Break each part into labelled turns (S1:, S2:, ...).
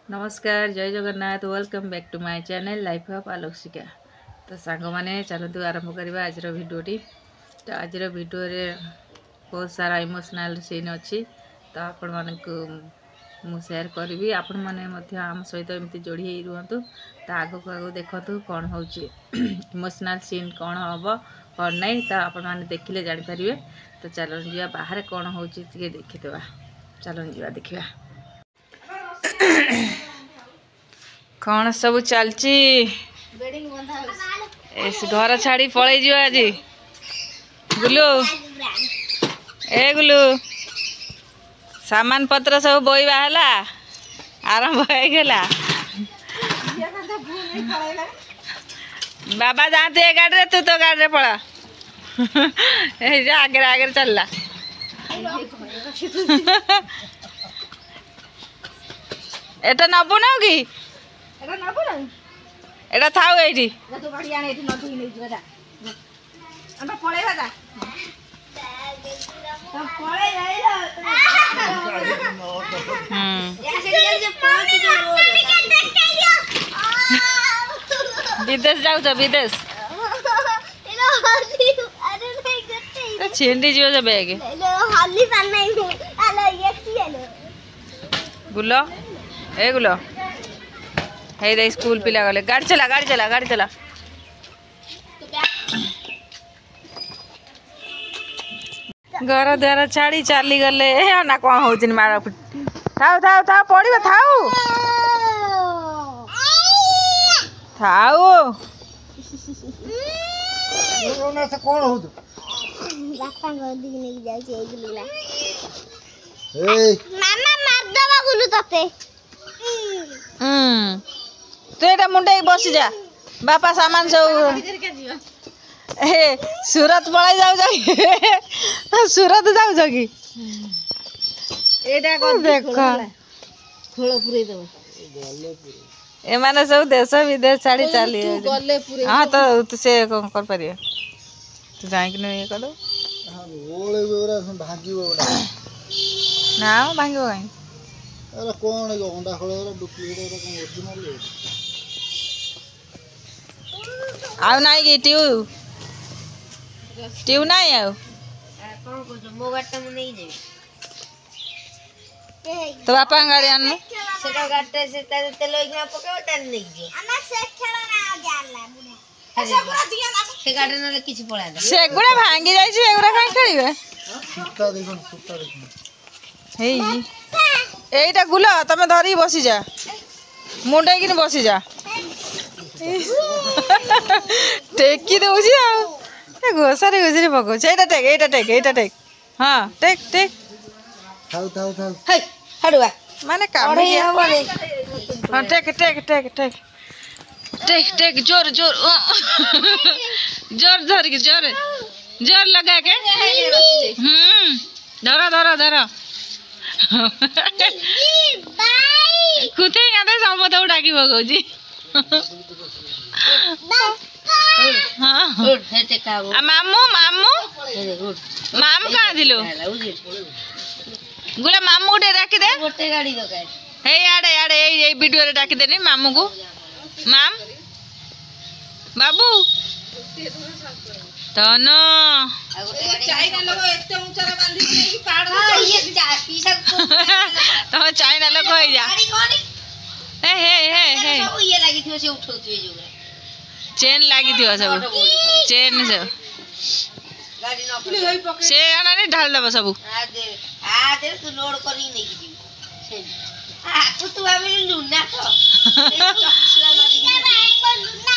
S1: नमस्कार जय Jagannath welcome back to my channel life of Alokashika. तो सांग मैंने चलतु आरंभ करवा आज भिडटी। तो आज भिडियो रे बहुत सारा इमोशनल सीन अच्छी। तो आपण मानकु मु शेयर करी आपण मैंने आम सहित एमती जोड़ी रुहतु। तो आगु आगु देखु कौन हो इमोशनल सीन कौन हम कौन नहीं तो आपण मैंने देखिले जानीपारे। तो चलो जा बाहर कौन हो देखीदे। चलो जा देखा कौन सब चलची। घर छाड़ी पलई जो आज गुलू ए गुलू सामान पत्र सब बोईबा है आरंभ होगा। बाबा जाते गाड़ी रे तू तो गाड़ी रे पड़ा आगे आगे चलला। एटा नबु ना कि एटा थाउ एठी तो बढ़िया ने एठी नथि नै जरा हम पळेबा दा हम पळे जाइलो विदेश जाऊ छ विदेश छिंडी जीव जा बैग हाली पान नै आलो येती आलो गुलो ए गुलो हे दे स्कूल पिला गले गाड़ी चला गाड़ी चला गाड़ी चला। घर द्वारा छाड़ी चली गले ना कौन हो मारा थाउ थाउ थाउ पड़िबा थाउ थाउ
S2: कोरोना से कौन हो
S3: बापा गोदी नहीं जाय छै गुलुला
S2: ए
S3: मामा मार दबा गुलु तते
S1: तू एटा मुंडे बसी जा बापा सामान सब ए सूरत पळाई जाऊ जा सूरत जाऊ जा कि एटा को देखो खोल पुरे दबा ए माने सब देश विदेश छाड़ी चली गले पुरे। हां तो से कोन कर परियो तू जाई कि नहीं करो
S2: हां ओले बेरा भागिबो बडा
S1: ना भागिबो काई
S2: अरे कौन है अंडा खोले डुप्लीकेट है ओरिजिनल है
S1: आउ नाही कि ट्यू नाही आउ
S3: कोन को मो गाटा म नहीं जे
S1: तो बापा गाड़ी आनु
S3: सेटा गाटा से तेल इना पकाओ त नहीं जे अना से खेला ना जानला बुढ़ा ऐसे पूरा दिया ना से गाटा न किछ पड़ा दे
S1: से गुड़ा भांगी जाई छै एगुड़ा काई खेलिबे
S2: सुत्ता देखो
S1: हेई एटा गुला तमे धरी बसी जा मुंडे कि बसी जा टेकी देउछी आ ए घोसारे घोसारे पको एटा टेक हां टेक टेक
S2: थाउ थाउ थाउ
S3: हे हडुआ
S1: माने काम ही हमारे हां टेक टेक टेक टेक टेक टेक जोर जोर जोर धर के जोर जोर लगा के धरा धरा धरा कुथे गादे समत डाकी भगौजी हां
S3: हेते काबो
S1: आ मामू मामू मामू का दिलो गुला मामू उठे डाकी दे
S3: गोटे गाड़ी दकाय
S1: हे याडे याडे ए वीडियो रे डाकी देनी मामू को माम बाबू तनो
S3: चाइना लोग एते ऊंचा रे बांधी के पाड़ हां ये पीसा
S1: तो चाइना लोग होई जा
S3: गाड़ी कोनी
S1: हे
S3: सब ये लागी थियो से उठौथिए जो
S1: चेन लागी थियो सब चेन से
S3: गाड़ी न पकड़
S1: से आना नहीं ढाल दबा सब
S3: आ दे तू लोड करी नहीं की आ तू आमे लुना तो सुला मारी लुना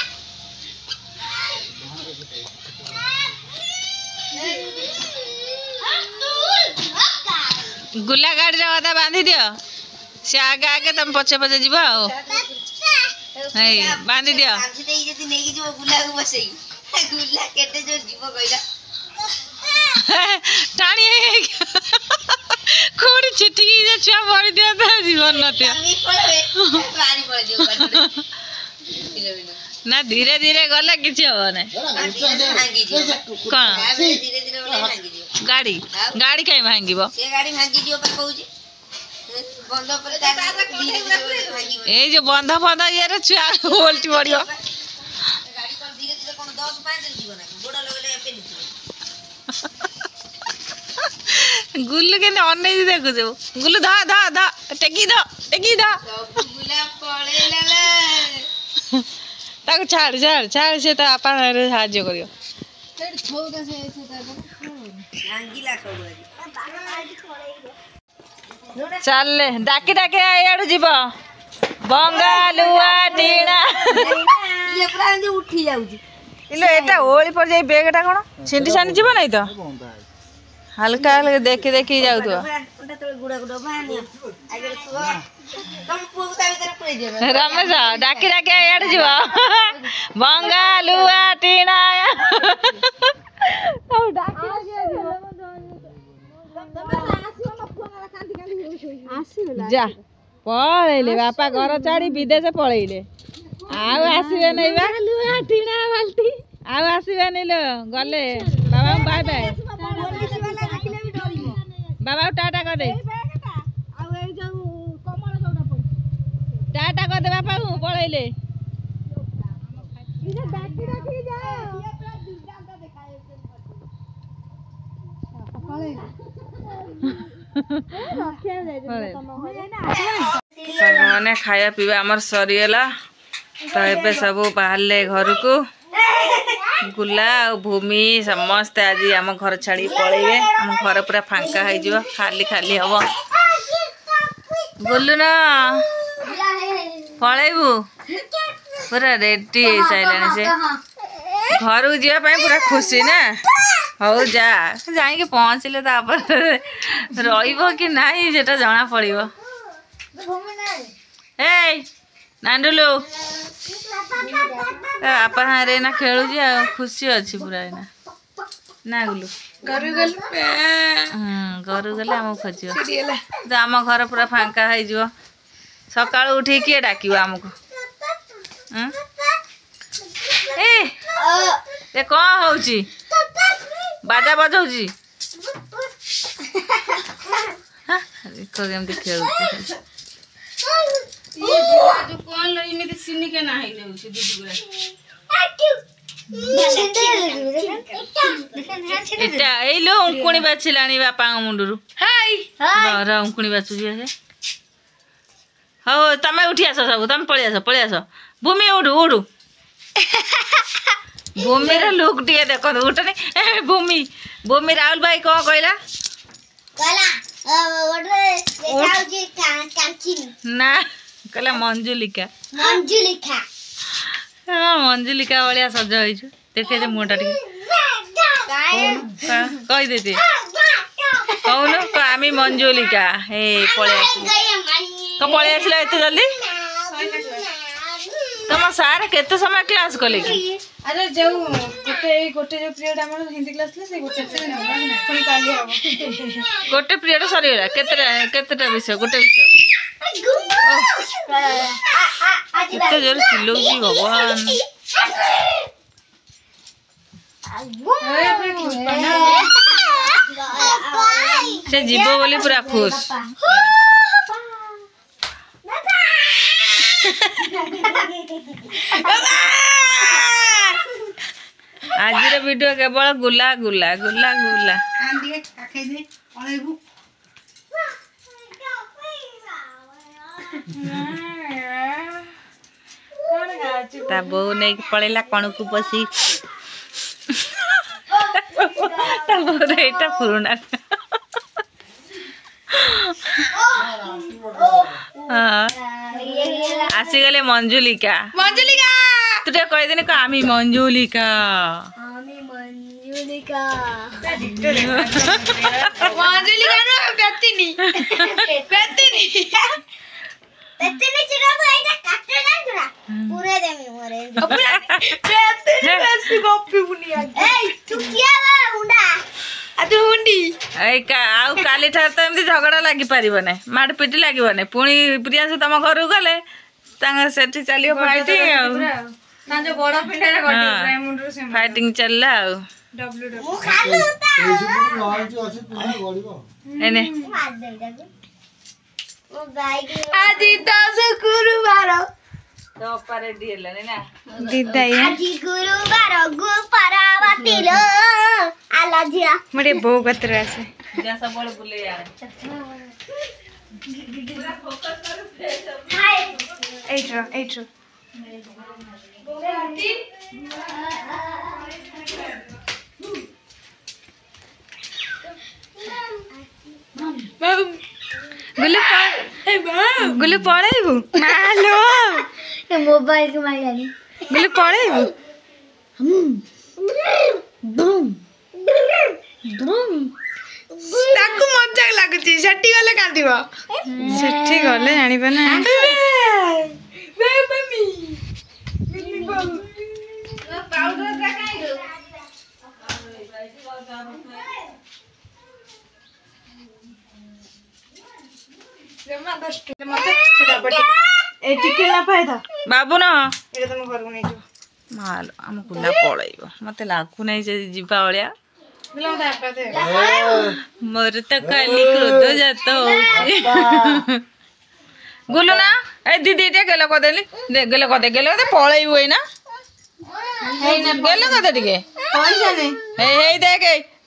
S1: गुला गाड़ी रे बांधी दियो से आगे आगे तुम पछे पछे जीवा हो नहीं बांधी दियो
S3: बांधी देई जति नेकी जीव गुला को बसई गुला केटे जो जीव कइला
S1: टाणी कोड़ी छिटकी जे छुआ मरि दिया त जीवन नते
S3: हामी पळे बारी पळे जो
S1: ना धीरे धीरे गले किछि हो नै
S3: भांगी जीव
S1: कोन
S3: धीरे धीरे बोले भांगी जीव
S1: गाड़ी गाड़ी काई भांगीबो
S3: से गाड़ी भांगी जीव पर कहू बंद पर धीरे धीरे भांगी
S1: এই যে বন্ধ বন্ধ ইয়ে ছুয়া ওল্টি পড়িব
S3: ଗାଡି କଣ ଧୀରେ ଧୀରେ କଣ 10 5 ରେ ଯିବ ନା ଗୋଡ ଲଗେଇଲେ ପେଲି ଯିବ
S1: ଗୁଲୁ କେନେ ଅନେଇ ଦେଖୁଛୁ ଗୁଲୁ ଧ ଧ ଧ ଟେକି ଧ
S3: ସବୁ ଗୁଲା ପଳେଇଲା ଲେ
S1: ତାକୁ ଛାଡ ଛାଡ ଛାଡ ସେ ତା ବାପାରେ ସାହାଯ୍ୟ କରିବ
S3: ଆଙ୍ଗିଲା ସବୁ ଆଜି
S1: ଚାଲେ ଡାକି ଡାକି ଇଆଡୁ ଯିବ ବଙ୍ଗାଲୁଆ ଟିଣା
S3: ଇଏ ପୁରା ଏମିତି ଉଠି ଯାଉଛି
S1: ଇଲୋ ଏଟା ଓଳି ପଡି ଯାଇ ବେଗଟା କଣ ଛିଣ୍ଡି ଛାଣ୍ଡି ଯିବ ନାଇଁ ତ ହାଲକା ହାଲକା ଦେଖି ଦେଖି ଯାଉଥିବ ରମେଶ ଡାକି ଡାକି ଇଆଡେ ଯିବ ବଙ୍ଗାଲୁଆ ଟିଣା ଯା ପଳେଇଲେ ବାପା ଘର ଛାଡି ବିଦେଶ ପଳେଇଲେ ଆଉ ଆସିବେ ନାଇଁ ବା ଆଉ ଆସିବେନି ଲୋ ଗଲେ ବାବା ବାଏ ବାଏ ବାବା ଟାଟା କରିଦେ ଟାଟା କରିଦେ ବାପା ପଳେଇଲେ साने खाया पीवा आमर सरीगला तो ये सब बाहर घर को गुला भूमि समस्ते आज आम घर छाड़ी पलैबे आम घर पूरा फांका हो खाली खाली हम गुलु न पलैबू पूरा रेडी हो सारे से घर को जावाई पूरा खुशी ना हौ जा जाइए पहुँचले रही कि नहीं सेटा जना पड़ो ए नांडुलु बापा हाँ ना खेलु खुशी अच्छी पूरा ना ना गुलु घर गले आम खोज आम घर पूरा फांका हो सका उठी किए डाक आमको ए कौन हो बाजा बजाऊँगी केमती खेल उंकुणी बाछिला बापा मुंडू उंकुणी बाछुची हाँ तमें उठी आस सब तुम पलि आस भूमि उड़ू उड़ू भूमि लुक टे देख उठनी भूमि भूमि राहुल भाई कौन कहला ना कहला मंजुलिका हाँ मंजुलिका भाया सज हो देखे मुँहटा कहीदे कौन आम मंजुलिका हे पलि पलि आसला एत जल्दी तुम सार केते समय क्लास कले कि
S4: अरे जो गोटे गोटे जो पीरियड हमर हिंदी क्लास ले से गोटे से पुनी काली हम
S1: गोटे पीरियड सरी गला केतेटा विषय गोटे विषय केते जोर चिल्लौची भगवान से जीवो बोली पूरा खुश आज वीडियो केवल गुला गुला गुला गुला ता बो नहीं पड़ेला कण को पसी ता बोरेटा पुराना हाँ आसीगले मंजुलिका मंजुलिका तू कह देनी को आमी मंजुलिका मंजुलिका ना बेतिनी बेतिनी बेतिनी चिरा भाईटा काटे ना तुरा पूरे देमी मोरे पूरा बेतिनी बेसी गोपी बुनिया ए तू किया बा हुंडा आदु हुंडी ए का आउ काली ठार त एमती झगड़ा लागी परिबो नै माड पिटी लागिबो नै पुणी प्रियांशु तम घर गले तांगा सेठी चलियो फाइटिंग
S4: ना जो बड़ा पिंडा रे गडी मुंडरो से
S1: फाइटिंग चलला आउ
S4: डब्ल्यू
S2: वो खालू ता लॉन्च अछि पूरा गड़ीबो
S1: एने
S3: ओ गाय आज 10 गुरुवार
S1: तो अप्पा रेडी हेलानी ना
S4: दिदाई
S3: আজি গুরুবার গো পারাবাতিল আলা জিয়া
S4: मोटे बो कतर आसे
S1: जा सब बड़ बुले यार
S3: হাই
S4: एट्रो गुल्लू पळाइबु मालो
S3: এ মোবাইল কে মাইলানি
S4: गुल्लू पळाइबु ताकू मजा लागुची सेठी गले कांदिबो सेठी गले जानि पना मम्मी
S3: पाउडर का काई दो
S1: बाबू न
S4: मोर
S1: माल आम गुला पलैब मत लागू नहीं से जीवा भाया मोर तो खाली क्रोध जात गुलु ना ए दीदी टे गेल कदेली गेल कदे पलैबू है ना गेल कदे टिके
S4: पैसा नहीं
S1: हे देख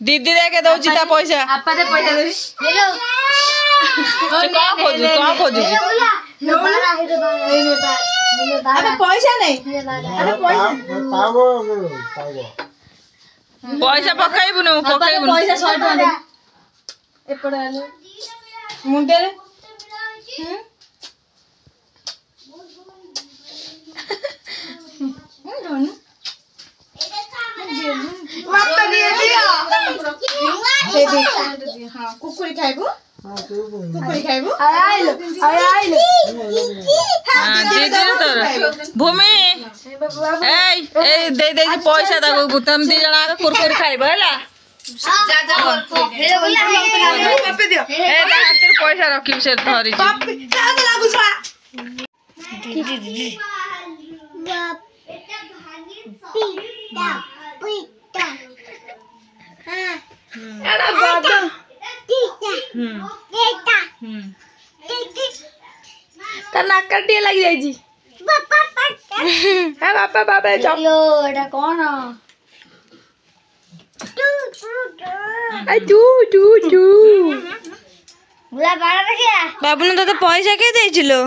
S1: दीदी देखे दौची ता पैसा
S4: आपा दे पैसा दे
S3: हेलो
S1: से कौन खोजु
S4: अबे पैसा नहीं अरे
S1: पैसा पकाइबु नु पकाइबु
S4: पैसा 100 टका दे एपड़ आले मुंडे रे माता दिए दिया दे दे हां कुकुरी खाइबो कुकुरी खाइबो आइलो
S1: हां दीदी तोर भूमि ए दे पैसा ताको गुतम दी जना कुरकुरी खाइबो हला
S3: हेलो बोला
S4: पापे दियो
S1: ए हातिर पैसा रखिब से धरि
S4: पापे काद लागु छा
S3: बाप एटा भागी पीटा हां
S4: एड़ा बादा
S3: पीटा एटा
S4: ता नाकटिए लागि जाई जी
S3: बापा
S4: हां बापा जा
S3: यो एटा कोन
S4: आ तू
S3: बुला बाड़ा देखिया
S4: बाबू ने तो पैसा के देइछिलो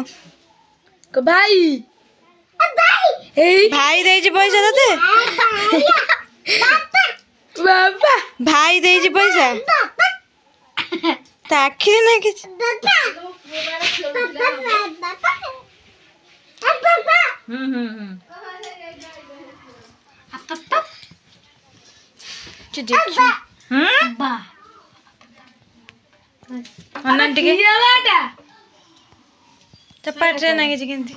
S4: को भाई भाई देइछि पैसा तते बाबा भाई देइछि पैसा ता आखिर ना कि अन्ना टिके चपाटे ना कि केंती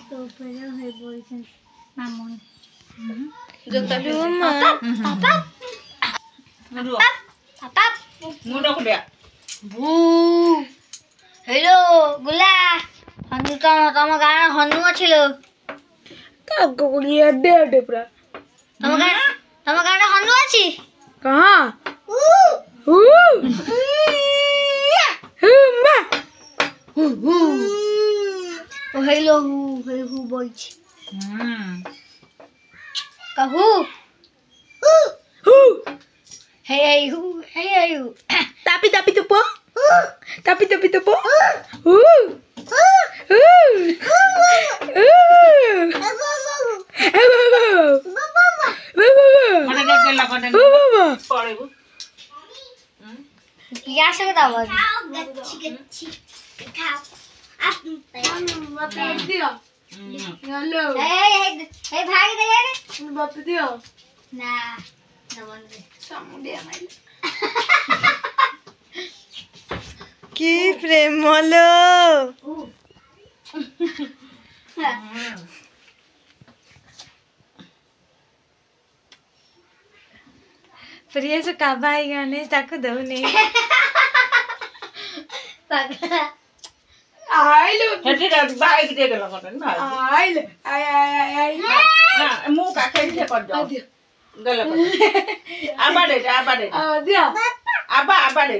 S3: हेलो गुला हनु तम गाना हनु अछिलो
S4: कागो गुली अड्डे अड्डे पूरा
S3: तम गाना हनु अछि
S4: कहां
S3: ओ हेलो हु बोइछ कहू हे हु
S4: tapi tu po
S3: क्या से बताओ गच्ची खाओ आप
S4: दियो हेलो
S3: हे भाग दे यार
S4: बाप दियो
S3: ना नवन दे
S4: सामुंडिया माइल की प्रेम लो प्रिय से काबाई गाने ताको दो नहीं आइलो
S1: हेटी बाइक दे गेल कटन भाई
S4: आइलो आई
S1: ना मु का खेल के कर जाओ गल आबा दे
S4: दियो
S1: आबा दे
S4: आबा
S1: आबा दे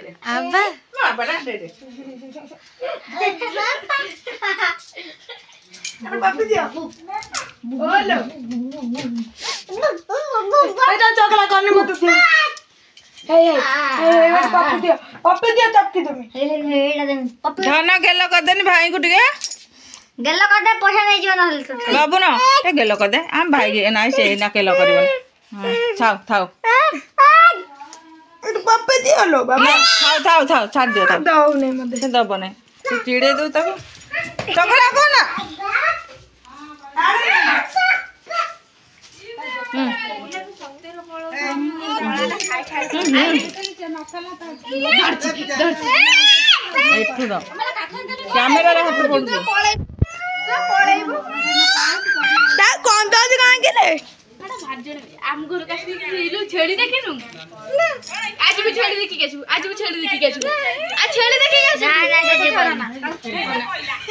S4: अरे बाप दियो बोलो बेटा चकला करने मत दे हे पप्पी दियो चक्की तुम्हें
S1: धन गेल कर देनी भाई को टिके
S3: गेल कर दे पैसा नहीं जीवन हल तो
S1: बाबू ना ए गेल कर दे हम भाई के ना से ना केल करबन थाओ थाओ
S4: पप्पी दियो लो बाबा
S1: थाओ थाओ थाओ छाड़ दियो थाओ
S4: दो नहीं मत
S1: से दब नहीं से चिड़े दो तक चकला को ना कैमेरा रे हाथ पड़ दे
S4: ता कौन तो कहां गेले
S5: आम घर का लो छेड़ी देखिनु आज भी छेड़ी देखि गेछु आज भी छेड़ी देखि गेछु आ छेड़ी देखि गेछु
S3: ना ना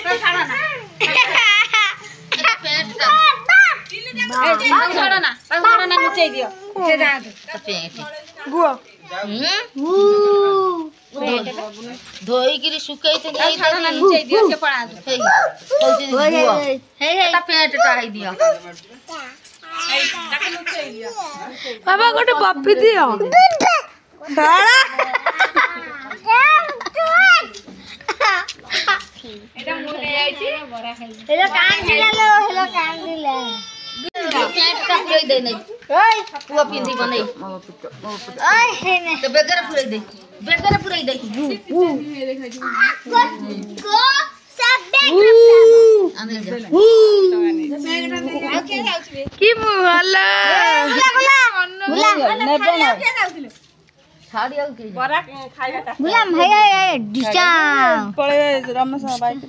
S5: तो छाड़ा ना पेट का छोड़ो ना नीचे दियो से जा
S4: गुआ
S3: धोई गिरी सुकई थे नहीं
S5: छोड़ो ना नीचे दियो से पड़ा दो
S3: हे हे ता पेट टाई दियो
S4: बाबा गोटे पप्पी दियो डाला
S5: एटा मुने आइछि बड़ा खाइ
S3: हेलो कान दिला लो हेलो कान दिला पेट का पुरई दे नहीं ओए वो पिंदी बनै ओए हे ने तो बेगर पुरई दे को सब
S4: की मुहल्ला
S3: गुलाम भैया डिचा
S1: पड़े रमेश बाइक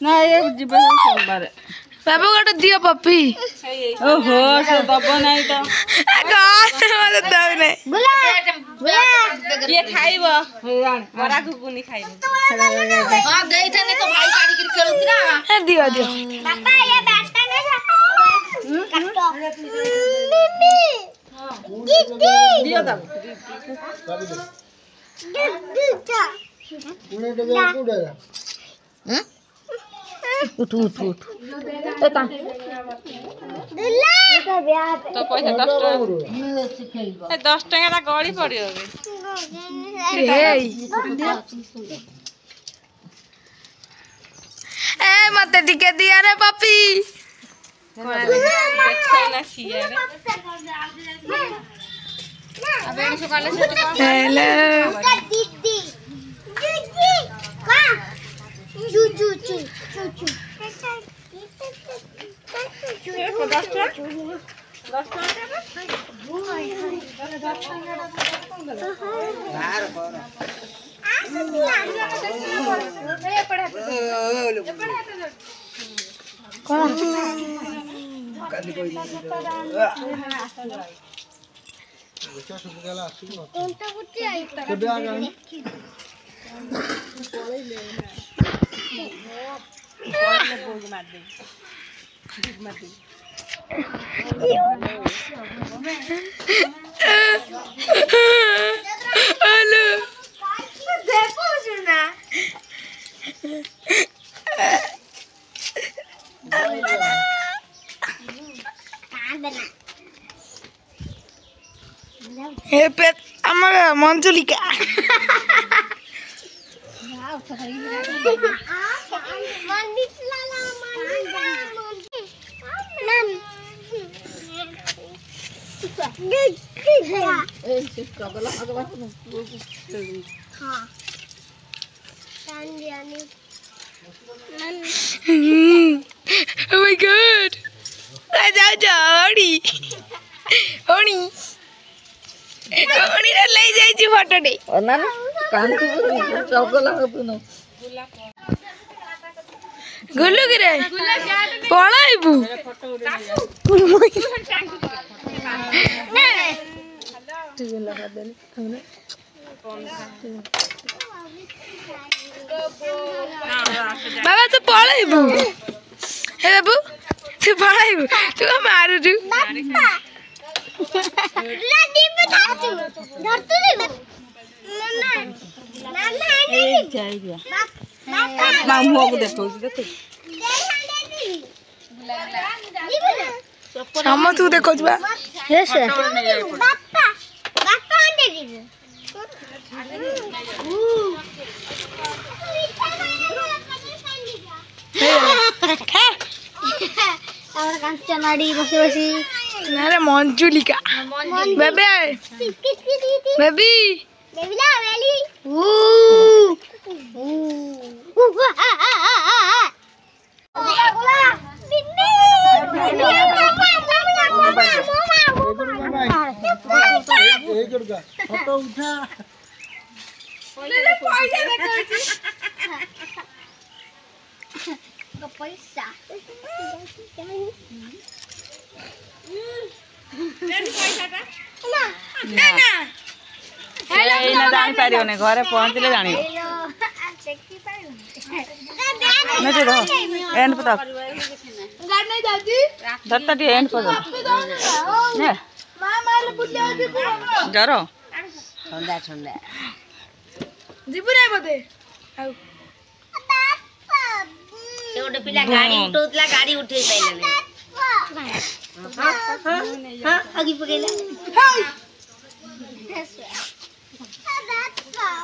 S1: ना ये जीवन सोमवार
S4: बाबा गोटे दियो पप्पी
S1: ओहो से दब नहीं तो
S4: मत दब नहीं
S3: गुलाम
S1: ये खाइबो बड़ा घुगुनी खाइबो
S3: हां गई थे तो भाई गाड़ी कर खेलुती ना
S4: दियो दियो
S3: पापा ये बैठता नहीं काटो दीदी
S1: दियो तब
S3: उठ एता दुल्ला तो ब्याह
S1: तो पैसा 10 टका ता गड़ी पड़ियो
S4: ए मते टिके दिया रे पप्पी
S1: देखैला छिया रे
S5: अब एने सकाले से
S4: हेलो
S3: दीदी दीदी का चू चू चू चू चू
S4: हेलो
S3: देखो सुना
S4: हे पेट আমার Manjulika Oh my god. Oni रे ले जाई छी फोटो दे
S3: ना कान चौकला न
S4: गुल्लू की रे पळाइबु बाबा तू पळाइबु हे बाबू तू पळाइबु तू मारू तू
S3: लाडी बता तू धर तू रे मम्मा मम्मा ए जाई दिया
S1: मामू को देखो देखो
S4: हम तू देखो बा
S3: यस
S5: बापा बापा अंडे दी और कांचनाडी बसी बसी
S4: अरे मंजुलिका बेबे बेबी
S5: बेबीला वेली
S2: फोटो उठा
S5: पैसा
S1: जानी पारियो ने घरे पहुंचले जानी न तो एंड पता दत्ता टी एंड पता ने जरो ठंडा ठंडा
S4: जीबु रे बदे
S3: से गोटे पिला गाड़ी उठौतला गाड़ी उठै पाइले हां आगी पकेला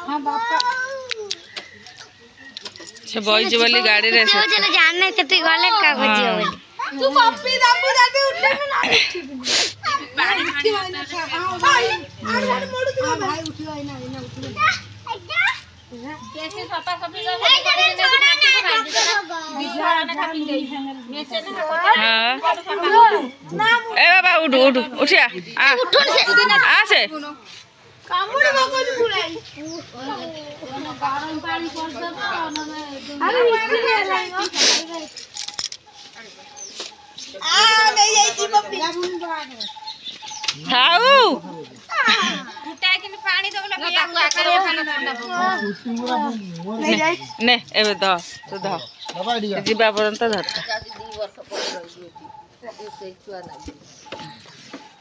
S5: हां बापा
S1: से बॉयज वाली गाड़ी रे से
S3: जने जानने के तू गले का बजियो बोली
S4: तू कॉपी दाबू जाके उठले में ना पानी भाई आरे मोड़ तू भाई उठियो ना उठियो
S5: कैसे पापा कभी गाड़ी में छोड़ा ना बिजला ना खा पी गई में से ना
S1: हां ए बाबा उठ उठ उठिया आ
S3: उठन से
S1: आ से
S4: कामुड़ बगल बुलाई
S5: गरम पानी कर दो
S4: अरे मिट्टी ले लाएंगे आ नहीं जाई जी पप्पी
S1: खाऊ
S5: उठा के पानी दो ना पिया हुआ करे खाना ठंडा
S4: नहीं जाई
S1: ने एबे द तो द
S2: बाबा दिया
S1: जीवा पर्यंत धर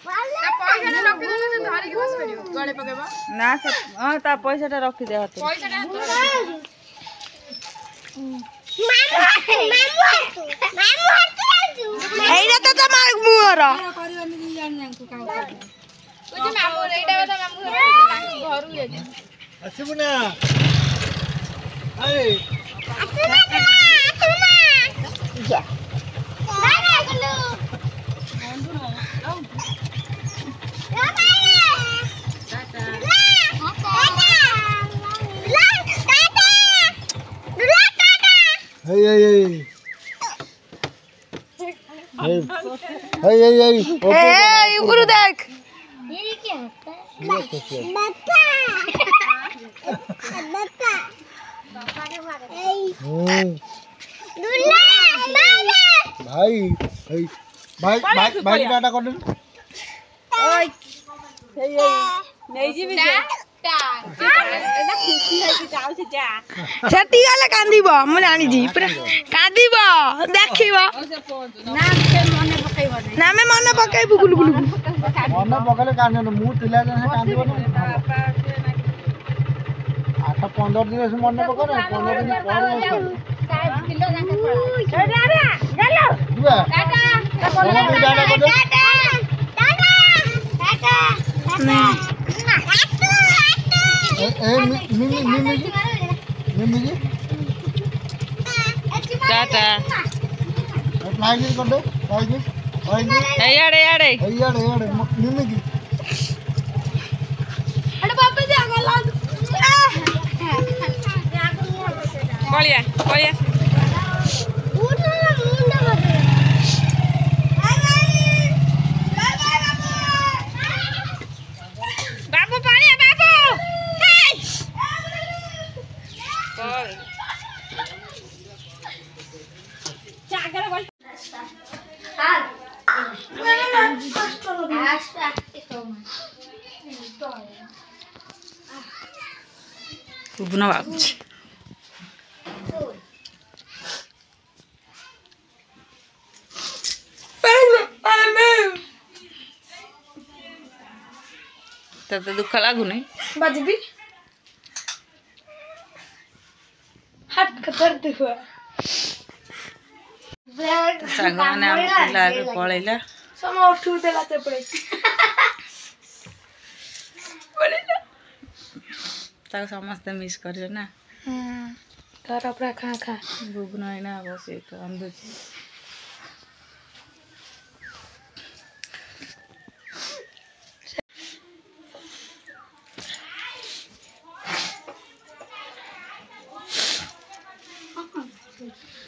S5: पैसा रखि दे धरि के बस पड़ियो गड़े पकेबा
S1: ना से हां ता पैसाटा रखि दे हाथ
S5: पैसा ना
S4: एइरा त मार मुहरा
S5: कुछ मामू रेडा बता मामू घर ले जा
S2: असुना अरे
S5: जा
S4: ए गुरु देख
S5: ये क्या होता है
S2: भाई भाई भाई भाई डाटा कर दे
S4: ओय नहीं जी भी सेठी गले कांदीब मु जानी जी पूरा कांदीब देखिब ना में मन पकाइबु गुलु गुलु
S2: मन पकले काने मु तिला जने कांदीब ना 8-15 दिन से मन पकले 15 दिन पर
S5: किलो जाके पड़ा चलो
S2: दुआ
S5: टाटा
S1: टाटा
S2: लाइक कर दो लाइक
S1: याड़े याड़े
S2: यार मिमी की
S4: अरे बापे दे गला
S1: कलिया कलिया बाबू पानी है बाबू बुना बाबू तो दुख लागू नहीं
S4: बजबी हट खत
S5: କରିଦେବ
S1: ସାଙ୍ଗମାନେ ଆମ ପିଲା ଏବେ ପଳେଇଲା
S5: ସମ ଉଠୁଥିଲା ସେପଟେ
S1: ତାକୁ ସମସ୍ତେ ମିସ୍ କରିବେ ନା।
S5: ଘର ପୁରା ଖାଁ ଖାଁ
S1: ବୁବୁନ ଏଇନା ବସି କାନ୍ଦୁଛି।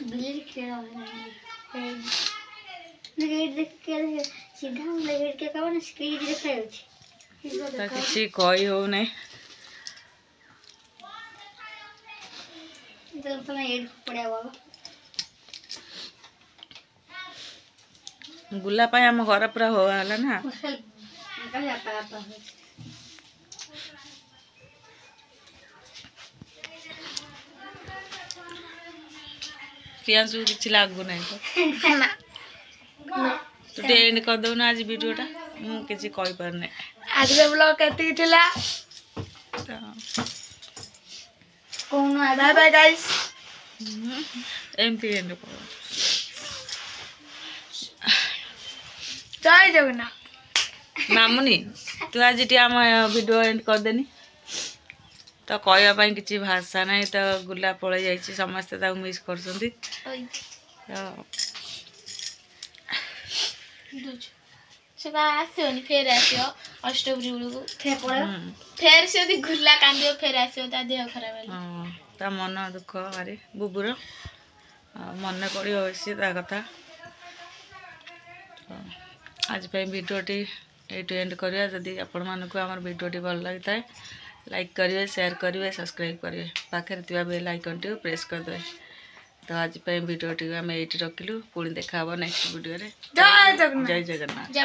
S3: बिल्ली खेल गेट देख के सीधा गेट के कवन स्क्रीन देखा
S1: ତା କିଛି କହି ହଉନାହିଁ।
S3: तो अपना एड पड़ा बाबा
S1: ଗୁଲା ପାଇଁ ଆମ ଘର ପୁରା ହୋ ହେଲା ନା।
S3: मुश्किल निकल जाता है
S1: ପ୍ରିୟାଂଶୁ କିଛି ଲାଗୁନାହିଁ ତ ତୁ ଟିକେ ଏଣ୍ଡ କରିଦେବୁ ନା ଆଜି ଭିଡ଼ିଓଟା। ମୁଁ କିଛି କହିପାରୁନି।
S5: ଆଜିର ବ୍ଲଗ୍ ଏତିକି ଥିଲା।
S3: कौन
S5: ବାଏ ବାଏ ଗାଇସ୍।
S1: ଏମିତି ଏଣ୍ଡ କର।
S5: ଜୟ ଜଗନ୍ନାଥ।
S1: ମାମୁନି ତୁ ଆଜି ଟିକେ ଆମ ଭିଡ଼ିଓ ଏଣ୍ଡ କରିଦେନି। ତ କହିବା ପାଇଁ କିଛି ଭାଷା ନାହିଁ। ତ ଗୁଲା ପଳେଇ ଯାଇଛି ସମସ୍ତେ ତାକୁ ମିସ୍ କରୁଛନ୍ତି।
S5: ସେ ବା ଆସିବନି ଫେର ଆସିବ ଅଷ୍ଟପ୍ରହରୀ ବେଳକୁ
S3: फिर पड़ा
S5: ଫେର ସେ ଯଦି ଘୁଲା କାନ୍ଦିବ ଫେର ଆସିବ ତା ଦେହ ଖରାପ ହେଲେ।
S1: ହଁ ତା ମନ ଦୁଃଖ ଭାରି ବୁବୁର ମନେ ପଡ଼ିବ ବେଶୀ ତା କଥା। ଆଜି ପାଇଁ ଭିଡ଼ିଓଟି ଏଇଠୁ ଏଣ୍ଡ କରିବା। ଯଦି ଆପଣମାନଙ୍କୁ ଆମର ଭିଡ଼ିଓଟି ଭଲ ଲାଗିଥାଏ ଲାଇକ୍ କରିବେ, ସେୟାର କରିବେ, ସବସ୍କ୍ରାଇବ୍ କରିବେ, ପାଖରେ ଥିବା ବେଲ୍ ଆଇକନ୍ଟିକୁ ପ୍ରେସ୍ କରିଦେବେ। ତ ଆଜି ପାଇଁ ଭିଡ଼ିଓଟିକୁ ଆମେ ଏଇଠି ରଖିଲୁ। ପୁଣି ଦେଖା ହେବ ନେକ୍ସଟ ଭିଡ଼ିଓରେ।
S5: ଜୟ ଜଗନ୍ନାଥ।
S1: ଜୟ ଜଗନ୍ନାଥ।
S5: ଯା